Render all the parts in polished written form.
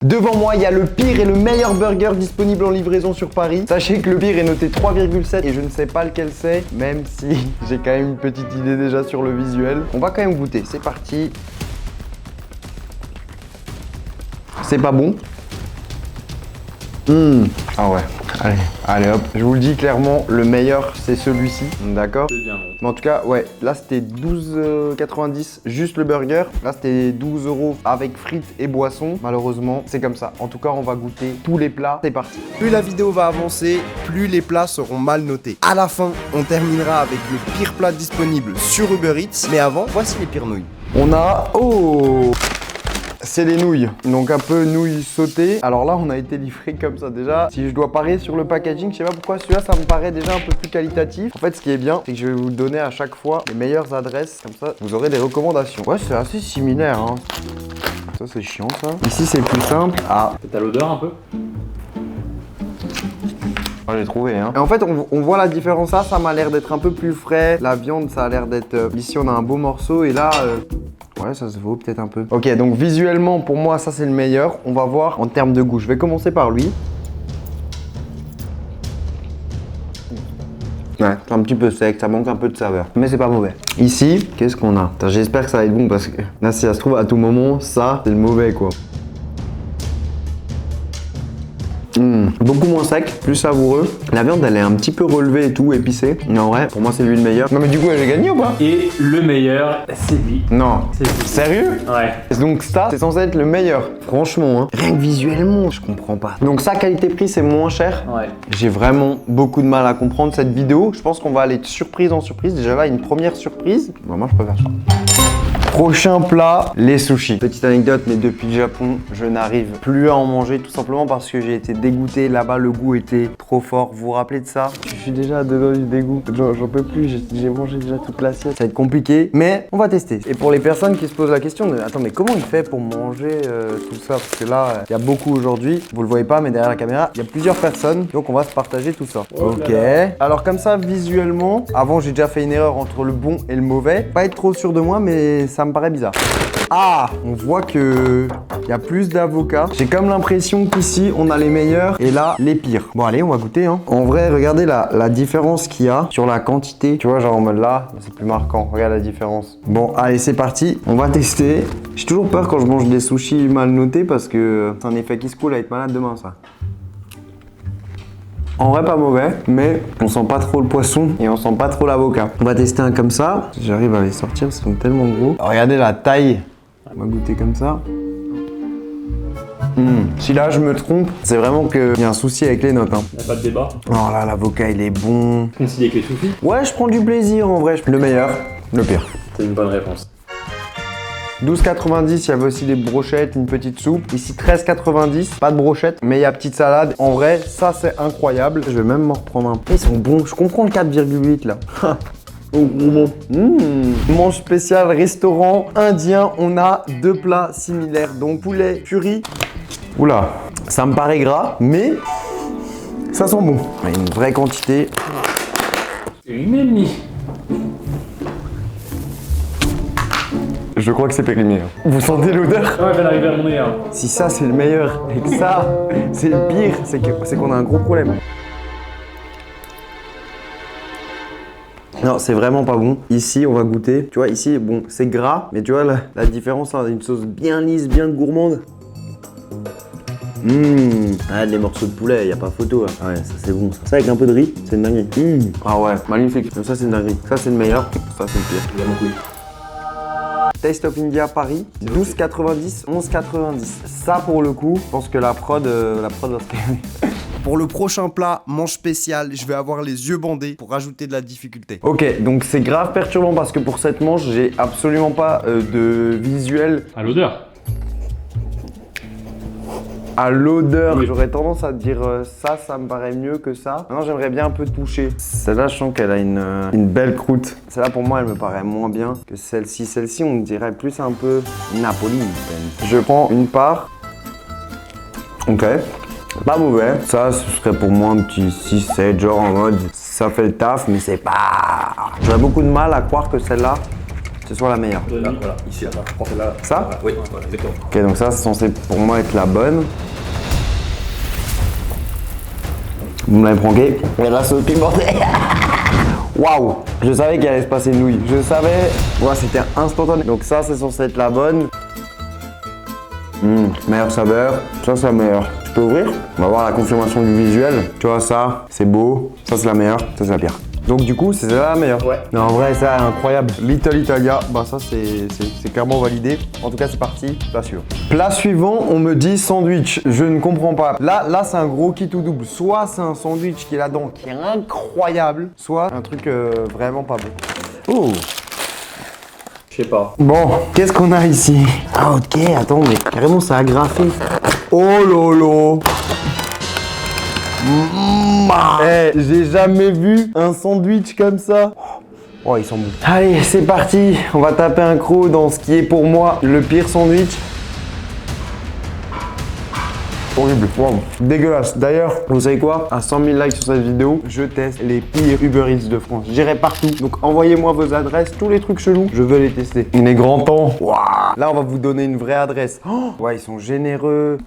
Devant moi, il y a le pire et le meilleur burger disponible en livraison sur Paris. Sachez que le pire est noté 3,7 et je ne sais pas lequel c'est, même si j'ai quand même une petite idée déjà sur le visuel. On va quand même goûter, c'est parti. C'est pas bon. Ah ouais, allez hop. Je vous le dis clairement, le meilleur c'est celui-ci, d'accord? C'est bien bon. Mais en tout cas, ouais, là c'était 12,90 juste le burger. Là c'était 12 € avec frites et boissons. Malheureusement, c'est comme ça. En tout cas, on va goûter tous les plats. C'est parti. Plus la vidéo va avancer, plus les plats seront mal notés. À la fin, on terminera avec le pire plat disponible sur Uber Eats. Mais avant, voici les pires nouilles. On a... Oh! C'est les nouilles, donc un peu nouilles sautées. Alors là, on a été livré comme ça déjà. Si je dois parier sur le packaging, je sais pas pourquoi celui-là, ça me paraît déjà un peu plus qualitatif. En fait, ce qui est bien, c'est que je vais vous donner à chaque fois les meilleures adresses. Comme ça, vous aurez des recommandations. Ouais, c'est assez similaire, hein. Ça, c'est chiant, ça. Ici, c'est plus simple. Ah. T'as l'odeur un peu? Oh, j'ai trouvé, hein. Et en fait, on voit la différence. Ça m'a l'air d'être un peu plus frais. La viande, ça a l'air d'être... Ici, on a un beau morceau et là... Ouais, ça se vaut peut-être un peu. Ok, donc visuellement, pour moi, ça c'est le meilleur. On va voir en termes de goût. Je vais commencer par lui. Ouais, c'est un petit peu sec, ça manque un peu de saveur. Mais c'est pas mauvais. Ici, qu'est-ce qu'on a? J'espère que ça va être bon parce que là, si ça se trouve, à tout moment, ça, c'est le mauvais, quoi. Beaucoup moins sec, plus savoureux. La viande, elle est un petit peu relevée et tout, épicée. Mais en vrai, pour moi, c'est lui le meilleur. Non, mais du coup, j'ai gagné ou pas? Et le meilleur, c'est lui. Non. C'est lui. Sérieux? Ouais. Donc ça, c'est censé être le meilleur. Franchement, hein. Rien que visuellement, je comprends pas. Donc ça, qualité-prix, c'est moins cher. Ouais. J'ai vraiment beaucoup de mal à comprendre cette vidéo. Je pense qu'on va aller de surprise en surprise. Déjà là, une première surprise. Bon, moi, je préfère ça. Prochain plat, les sushis. Petite anecdote, mais depuis le Japon, je n'arrive plus à en manger tout simplement parce que j'ai été dégoûté. Là-bas, le goût était trop fort. Vous vous rappelez de ça? Je suis déjà dedans du dégoût. J'en peux plus, j'ai mangé déjà toute l'assiette. Ça va être compliqué, mais on va tester. Et pour les personnes qui se posent la question de attends, mais comment il fait pour manger tout ça? Parce que là, il y a beaucoup aujourd'hui. Vous le voyez pas, mais derrière la caméra, il y a plusieurs personnes. Donc on va se partager tout ça. Ok. Alors comme ça, visuellement, avant j'ai déjà fait une erreur entre le bon et le mauvais. Pas être trop sûr de moi, mais ça me paraît bizarre. Ah, on voit que il y a plus d'avocats. J'ai comme l'impression qu'ici on a les meilleurs et là les pires. Bon allez, on va goûter, hein. En vrai, regardez la différence qu'il y a sur la quantité. Tu vois, genre en mode là, c'est plus marquant. Regarde la différence. Bon, allez, c'est parti. On va tester. J'ai toujours peur quand je mange des sushis mal notés parce que c'est un effet qui se coule à être malade demain, ça. En vrai, pas mauvais, mais on sent pas trop le poisson et on sent pas trop l'avocat. On va tester un comme ça. Si j'arrive à les sortir, ils sont tellement gros. Alors, regardez la taille. On va goûter comme ça. Si là, je me trompe, c'est vraiment qu'il y a un souci avec les notes. Hein. Y'a pas de débat. Oh là, l'avocat, il est bon. Considéré avec les sushis. Ouais, je prends du plaisir en vrai. Le meilleur, le pire. C'est une bonne réponse. 12,90, il y avait aussi des brochettes, une petite soupe. Ici 13,90, pas de brochettes, mais il y a petite salade. En vrai, ça c'est incroyable. Je vais même m'en reprendre un peu. Ils sont bons, je comprends le 4,8 là. Oh, bon. Mange spécial restaurant indien, on a deux plats similaires. Donc poulet curry. Oula, ça me paraît gras, mais ça sent bon. Une vraie quantité. Une et demie. Je crois que c'est périmé. Vous sentez l'odeur? Ouais, elle vient d'arriver à mon nez. Hein. Si ça c'est le meilleur et que ça c'est le pire, c'est qu'on a un gros problème. Non, c'est vraiment pas bon. Ici, on va goûter. Tu vois, ici, bon, c'est gras, mais tu vois la différence, on a une sauce bien lisse, bien gourmande. Ah, les morceaux de poulet, y a pas photo. Hein. Ouais, ça c'est bon. Ça avec un peu de riz, c'est une dinguerie. Ah ouais, magnifique. Ça c'est une dinguerie. Ça c'est le meilleur. Ça c'est le pire. Il y a mon couille. Taste of India Paris, 12,90, 11,90. Ça pour le coup, je pense que la prod va se calmer. Pour le prochain plat, manche spéciale, je vais avoir les yeux bandés pour rajouter de la difficulté. Ok, donc c'est grave perturbant parce que pour cette manche, j'ai absolument pas de visuel. À l'odeur. À l'odeur, oui. J'aurais tendance à dire ça me paraît mieux que ça. Maintenant, j'aimerais bien un peu toucher. Celle-là, je sens qu'elle a une belle croûte. Celle-là, pour moi, elle me paraît moins bien que celle-ci. Celle-ci, on dirait plus un peu napolitaine. Je prends une part. Ok. Pas mauvais. Ça, ce serait pour moi un petit 6-7, genre en mode ça fait le taf, mais c'est pas... J'aurais beaucoup de mal à croire que celle-là, ce soit la meilleure. Là, voilà, ici, là. Je prends celle-là. Ça? Voilà, oui, voilà, exactement. Ok, donc ça, c'est censé pour moi être la bonne. Vous me l'avez pranké. Mais la sauce pimentée. Waouh! Je savais qu'il allait se passer une nouille. Je savais. Ouais, c'était instantané. Donc ça, c'est censé être la bonne. Meilleure saveur. Ça, c'est la meilleure. Je peux ouvrir? On va voir la confirmation du visuel. Tu vois, ça, c'est beau. Ça, c'est la meilleure. Ça, c'est la pire. Donc du coup, c'est la meilleure. Ouais. Mais en vrai, ça, incroyable. Little Italia, bah ça, c'est clairement validé. En tout cas, c'est parti. Plat suivant. Plat suivant, on me dit sandwich. Je ne comprends pas. Là, c'est un gros kit ou double. Soit c'est un sandwich qui est là-dedans, qui est incroyable, soit un truc vraiment pas bon. Oh. Je sais pas. Bon, qu'est-ce qu'on a ici? Ah ok, attends, mais carrément, ça a graffé. Oh lolo. J'ai jamais vu un sandwich comme ça. Oh, ils sont bons. Allez, c'est parti. On va taper un croc dans ce qui est pour moi le pire sandwich. Horrible, wow. Dégueulasse. D'ailleurs, vous savez quoi? À 100 000 likes sur cette vidéo, je teste les pires Uber Eats de France. J'irai partout. Donc envoyez-moi vos adresses, tous les trucs chelous, je veux les tester. Il est grand temps. Wow. Là, on va vous donner une vraie adresse. Oh, ouais, ils sont généreux.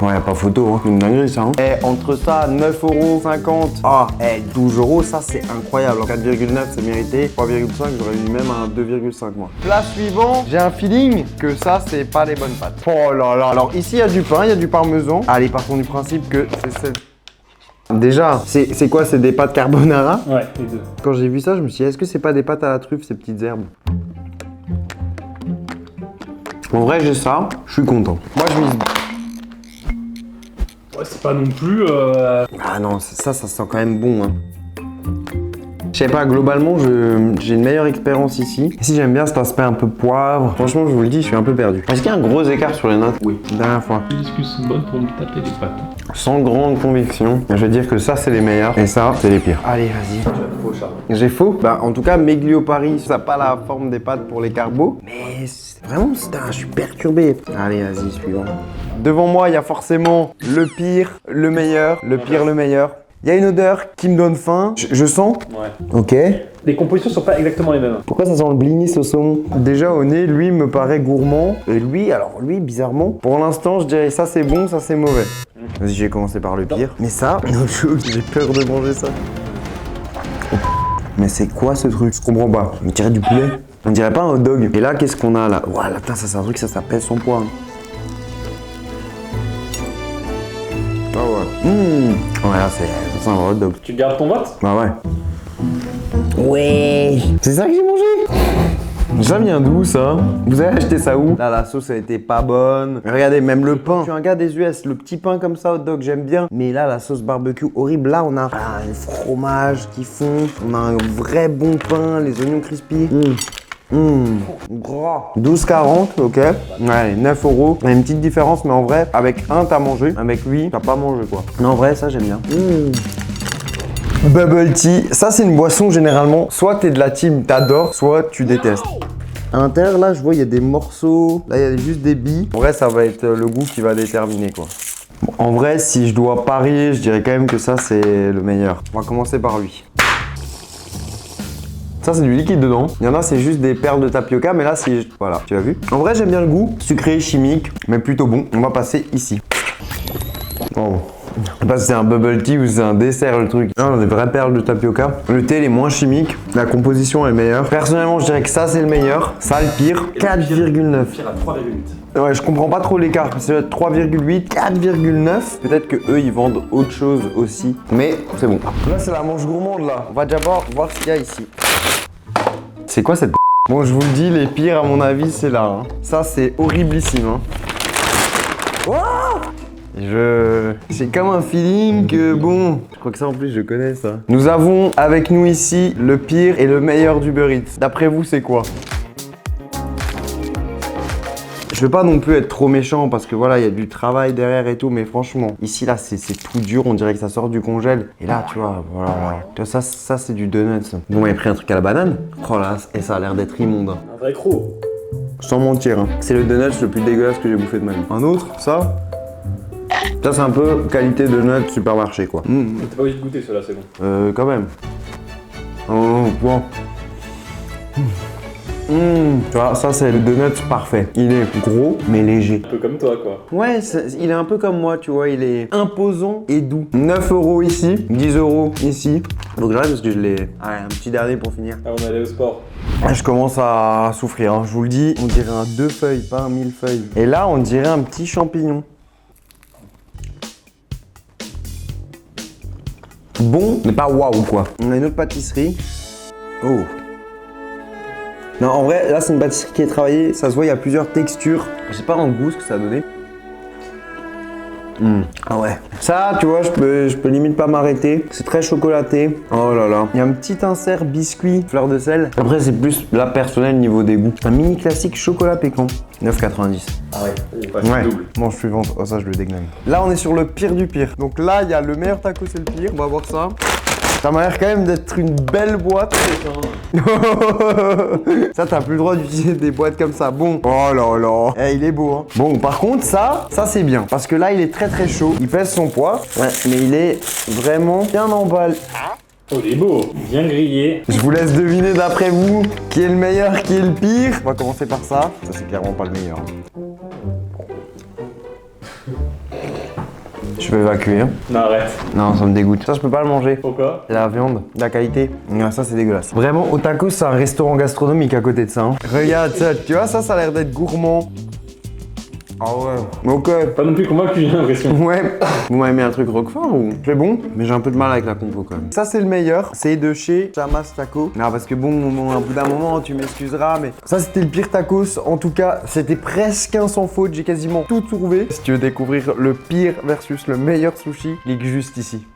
Ouais, y'a pas photo, hein. C'est une dinguerie ça, hein. Entre ça, 9,50€. Ah, 12€, ça c'est incroyable. 4,9, c'est mérité. 3,5, j'aurais eu même un 2,5 moi. Plat suivant, j'ai un feeling que ça, c'est pas les bonnes pâtes. Oh là là. Alors ici, il y a du pain, il y a du parmesan. Allez, partons du principe que c'est celle. Déjà, c'est quoi? C'est des pâtes carbonara? Ouais, les deux. Quand j'ai vu ça, je me suis dit, est-ce que c'est pas des pâtes à la truffe, ces petites herbes? En vrai, j'ai ça, je suis content. Moi, je mise. Ouais, c'est pas non plus. Ah non, ça sent quand même bon. Hein. Je sais pas, globalement, j'ai une meilleure expérience ici. Ici, j'aime bien cet aspect un peu poivre. Franchement, je vous le dis, je suis un peu perdu. Est-ce qu'il y a un gros écart sur les notes? Oui. Dernière fois. Les excuses sont bonnes pour me taper les pattes. Sans grande conviction, je vais dire que ça, c'est les meilleurs. Et ça, c'est les pires. Allez, vas-y. Faux chat. J'ai faux? Bah, en tout cas, Meglio Paris, ça n'a pas la forme des pâtes pour les carbos. Mais vraiment, je suis perturbé. Allez, vas-y, suivant. Devant moi, il y a forcément le pire, le meilleur, le pire, le meilleur. Il y a une odeur qui me donne faim. Je sens. Ouais. Ok. Les compositions sont pas exactement les mêmes. Pourquoi ça sent le blinis au saumon? Déjà au nez, lui me paraît gourmand. Et lui, bizarrement, pour l'instant, je dirais ça c'est bon, ça c'est mauvais. Vas-y, j'ai commencé par le pire. Mais ça, j'ai peur de manger ça. Mais c'est quoi ce truc? Je comprends pas. On dirait du poulet. On dirait pas un hot dog. Et là, qu'est-ce qu'on a là? Voilà, ça c'est un truc, ça pèse son poids. Ah ouais. Ouais, là, c'est un hot dog. Tu gardes ton vote? Bah ouais. Ouais. C'est ça que j'ai mangé? Ça vient d'où ça? Vous avez acheté ça où? Là, la sauce elle était pas bonne. Regardez, même le pain. Je suis un gars des US, le petit pain comme ça hot dog, j'aime bien. Mais là, la sauce barbecue horrible. Là, on a un fromage qui fond. On a un vrai bon pain, les oignons crispy. Gras. 12,40, ok. Ouais, 9€. Il y a une petite différence, mais en vrai, avec un, t'as mangé. Avec lui, t'as pas mangé quoi. Mais en vrai, ça, j'aime bien. Bubble tea, ça c'est une boisson généralement, soit t'es de la team, t'adores, soit tu détestes. À l'intérieur là, je vois il y a des morceaux, là il y a juste des billes. En vrai, ça va être le goût qui va déterminer quoi. Bon, en vrai, si je dois parier, je dirais quand même que ça c'est le meilleur. On va commencer par lui. Ça c'est du liquide dedans. Il y en a c'est juste des perles de tapioca, mais là c'est... Voilà, tu as vu? En vrai j'aime bien le goût, sucré, chimique, mais plutôt bon. On va passer ici. Oh. Je sais pas si c'est un bubble tea ou si c'est un dessert le truc. Non, des vraies perles de tapioca. Le thé il est moins chimique, la composition est meilleure. Personnellement je dirais que ça c'est le meilleur, ça le pire. 4,9. Pire à 3,8. Ouais, je comprends pas trop l'écart. C'est 3,8, 4,9. Peut-être que eux ils vendent autre chose aussi, mais c'est bon. Là c'est la manche gourmande là. On va d'abord voir ce qu'il y a ici. C'est quoi cette... Bon, je vous le dis, les pires à mon avis c'est là. Hein. Ça c'est horriblissime. Hein. Wow, j'ai comme un feeling que bon, je crois que ça en plus je connais ça. Nous avons avec nous ici le pire et le meilleur d'Uber Eats. D'après vous c'est quoi? Je veux pas non plus être trop méchant parce que voilà, il y a du travail derrière et tout, mais franchement, ici là c'est tout dur, on dirait que ça sort du congèle. Et là tu vois, voilà, tu vois, ça c'est du donut. Vous m'avez pris un truc à la banane? Oh là, et ça a l'air d'être immonde. Un vrai croc. Sans mentir, hein. C'est le donut le plus dégueulasse que j'ai bouffé de ma vie. Un autre, ça? Ça, c'est un peu qualité de nuts supermarché, quoi. T'as pas envie de goûter cela, c'est bon. Quand même. Oh, bon. Tu vois, ça c'est le donut parfait. Il est gros mais léger. Un peu comme toi, quoi. Ouais, il est un peu comme moi, tu vois, il est imposant et doux. 9 € ici, 10 € ici. Donc j'arrête parce que je l'ai... Allez, un petit dernier pour finir. Ah, on est allé au sport. Je commence à souffrir, hein. Je vous le dis, on dirait un 2 feuilles, pas un 1000 feuilles. Et là, on dirait un petit champignon. Bon, mais pas waouh quoi. On a une autre pâtisserie. Oh. Non, en vrai, là, c'est une pâtisserie qui est travaillée. Ça se voit, il y a plusieurs textures. Je sais pas en goût ce que ça a donné. Ah ouais. Ça, tu vois, je peux limite pas m'arrêter. C'est très chocolaté. Oh là là. Il y a un petit insert biscuit, fleur de sel. Après, c'est plus là personnel niveau des goûts. Un mini classique chocolat pécan. 9,90. Ah ouais, c'est Ouais. double. Manche suivante. Oh, ça, je le déglingue. Là, on est sur le pire du pire. Donc là, il y a le meilleur taco, c'est le pire. On va voir ça. Ça m'a l'air quand même d'être une belle boîte. Ça, t'as plus le droit d'utiliser des boîtes comme ça. Bon. Oh là là. Eh, il est beau, hein. Bon, par contre, ça c'est bien. Parce que là, il est très très chaud. Il pèse son poids. Ouais, mais il est vraiment bien emballé. Oh, il est beau. Bien grillé. Je vous laisse deviner d'après vous qui est le meilleur, qui est le pire. On va commencer par ça. Ça, c'est clairement pas le meilleur. Je vais évacuer. Non, arrête. Non, ça me dégoûte. Ça, je peux pas le manger. Pourquoi? La viande, la qualité, ça c'est dégueulasse. Vraiment, au tacos, c'est un restaurant gastronomique à côté de ça. Hein. Regarde ça, tu vois, ça a l'air d'être gourmand. Ah ouais. Ok. Pas non plus convaincu, j'ai l'impression. Ouais. Vous m'avez mis un truc roquefort ou? C'est bon, mais j'ai un peu de mal avec la compo quand même. Ça c'est le meilleur, c'est de chez Chamas Taco. Non, parce que bon, au bout d'un moment, tu m'excuseras, mais ça c'était le pire tacos. En tout cas, c'était presque un sans faute. J'ai quasiment tout trouvé. Si tu veux découvrir le pire versus le meilleur sushi, clique juste ici.